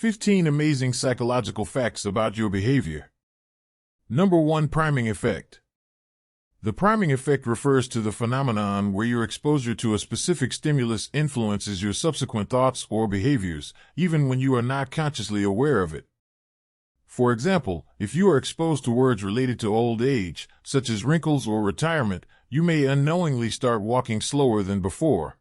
15 amazing psychological facts about your behavior. Number 1. Priming effect. The priming effect refers to the phenomenon where your exposure to a specific stimulus influences your subsequent thoughts or behaviors, even when you are not consciously aware of it. For example, if you are exposed to words related to old age, such as wrinkles or retirement, you may unknowingly start walking slower than before.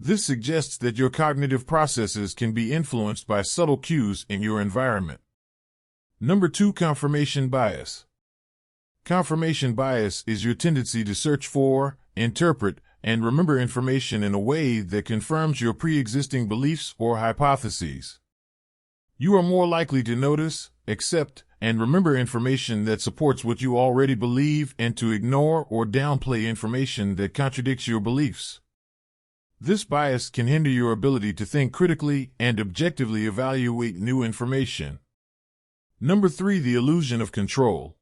This suggests that your cognitive processes can be influenced by subtle cues in your environment. Number 2. Confirmation bias. Confirmation bias is your tendency to search for, interpret, and remember information in a way that confirms your pre-existing beliefs or hypotheses. You are more likely to notice, accept, and remember information that supports what you already believe and to ignore or downplay information that contradicts your beliefs. This bias can hinder your ability to think critically and objectively evaluate new information. Number 3. The illusion of control.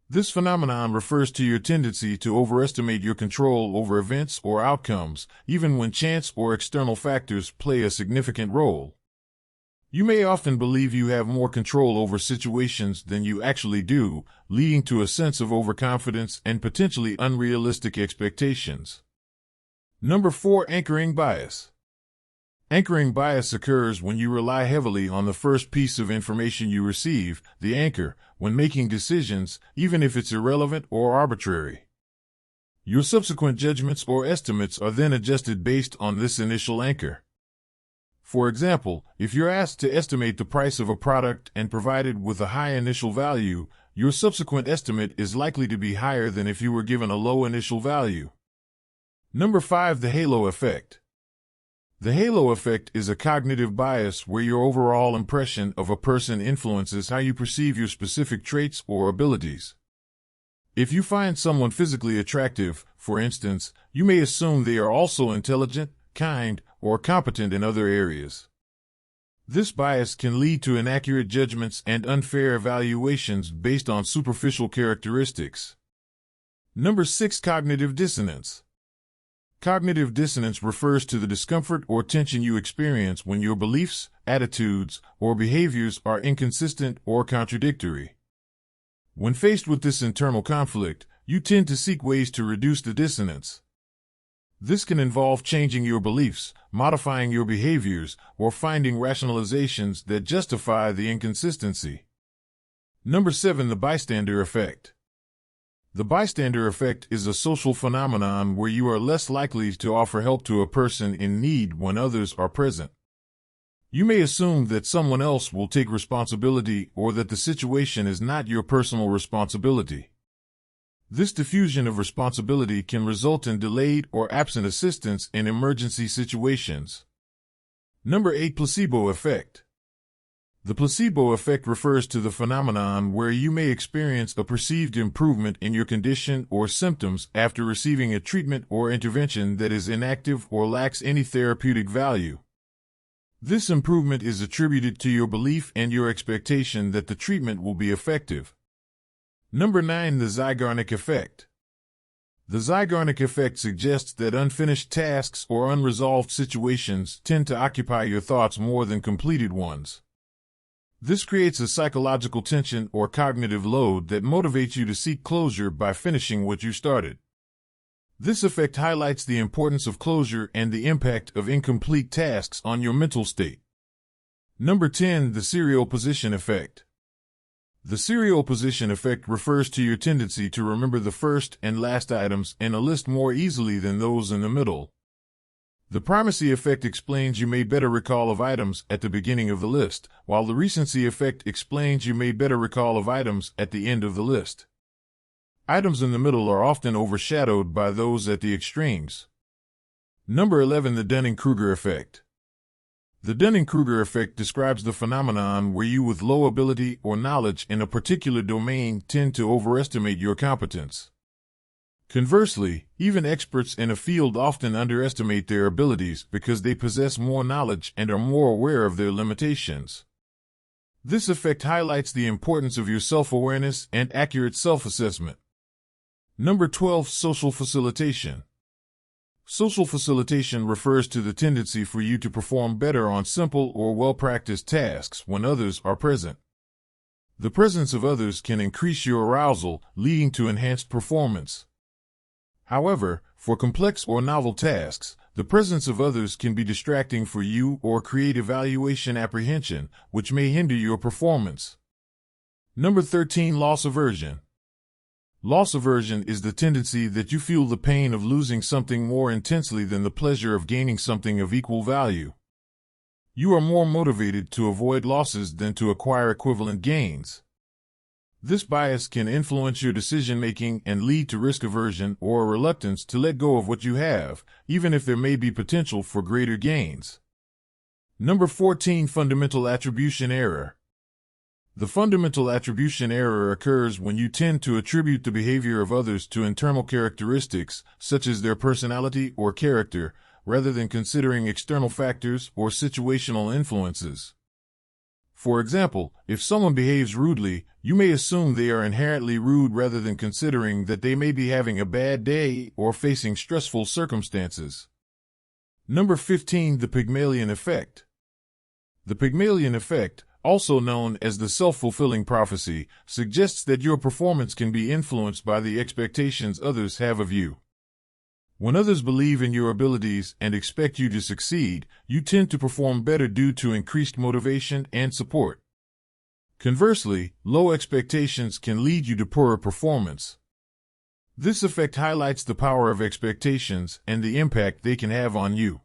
This phenomenon refers to your tendency to overestimate your control over events or outcomes, even when chance or external factors play a significant role. You may often believe you have more control over situations than you actually do, leading to a sense of overconfidence and potentially unrealistic expectations. Number 4. Anchoring bias. Anchoring bias occurs when you rely heavily on the first piece of information you receive, the anchor, when making decisions, even if it's irrelevant or arbitrary. Your subsequent judgments or estimates are then adjusted based on this initial anchor. For example, if you're asked to estimate the price of a product and provided with a high initial value, your subsequent estimate is likely to be higher than if you were given a low initial value. Number 5. The halo effect. The halo effect is a cognitive bias where your overall impression of a person influences how you perceive your specific traits or abilities. If you find someone physically attractive, for instance, you may assume they are also intelligent, kind, or competent in other areas. This bias can lead to inaccurate judgments and unfair evaluations based on superficial characteristics. Number 6. Cognitive dissonance. Cognitive dissonance refers to the discomfort or tension you experience when your beliefs, attitudes, or behaviors are inconsistent or contradictory. When faced with this internal conflict, you tend to seek ways to reduce the dissonance. This can involve changing your beliefs, modifying your behaviors, or finding rationalizations that justify the inconsistency. Number 7. The bystander effect. The bystander effect is a social phenomenon where you are less likely to offer help to a person in need when others are present. You may assume that someone else will take responsibility or that the situation is not your personal responsibility. This diffusion of responsibility can result in delayed or absent assistance in emergency situations. Number 8. Placebo effect. The placebo effect refers to the phenomenon where you may experience a perceived improvement in your condition or symptoms after receiving a treatment or intervention that is inactive or lacks any therapeutic value. This improvement is attributed to your belief and your expectation that the treatment will be effective. Number 9. The Zeigarnik effect. The Zeigarnik effect suggests that unfinished tasks or unresolved situations tend to occupy your thoughts more than completed ones. This creates a psychological tension or cognitive load that motivates you to seek closure by finishing what you started. This effect highlights the importance of closure and the impact of incomplete tasks on your mental state. Number 10. The serial position effect. The serial position effect refers to your tendency to remember the first and last items in a list more easily than those in the middle. The primacy effect explains you may better recall of items at the beginning of the list, while the recency effect explains you may better recall of items at the end of the list. Items in the middle are often overshadowed by those at the extremes. Number 11. The Dunning-Kruger effect. The Dunning-Kruger effect describes the phenomenon where you with low ability or knowledge in a particular domain tend to overestimate your competence. Conversely, even experts in a field often underestimate their abilities because they possess more knowledge and are more aware of their limitations. This effect highlights the importance of your self-awareness and accurate self-assessment. Number 12. Social facilitation. Social facilitation refers to the tendency for you to perform better on simple or well-practiced tasks when others are present. The presence of others can increase your arousal, leading to enhanced performance. However, for complex or novel tasks, the presence of others can be distracting for you or create evaluation apprehension, which may hinder your performance. Number 13. Loss aversion. Loss aversion is the tendency that you feel the pain of losing something more intensely than the pleasure of gaining something of equal value. You are more motivated to avoid losses than to acquire equivalent gains. This bias can influence your decision-making and lead to risk aversion or a reluctance to let go of what you have, even if there may be potential for greater gains. Number 14. Fundamental attribution error. The fundamental attribution error occurs when you tend to attribute the behavior of others to internal characteristics, such as their personality or character, rather than considering external factors or situational influences. For example, if someone behaves rudely, you may assume they are inherently rude rather than considering that they may be having a bad day or facing stressful circumstances. Number 15. The Pygmalion effect. The Pygmalion effect, also known as the self-fulfilling prophecy, suggests that your performance can be influenced by the expectations others have of you. When others believe in your abilities and expect you to succeed, you tend to perform better due to increased motivation and support. Conversely, low expectations can lead you to poorer performance. This effect highlights the power of expectations and the impact they can have on you.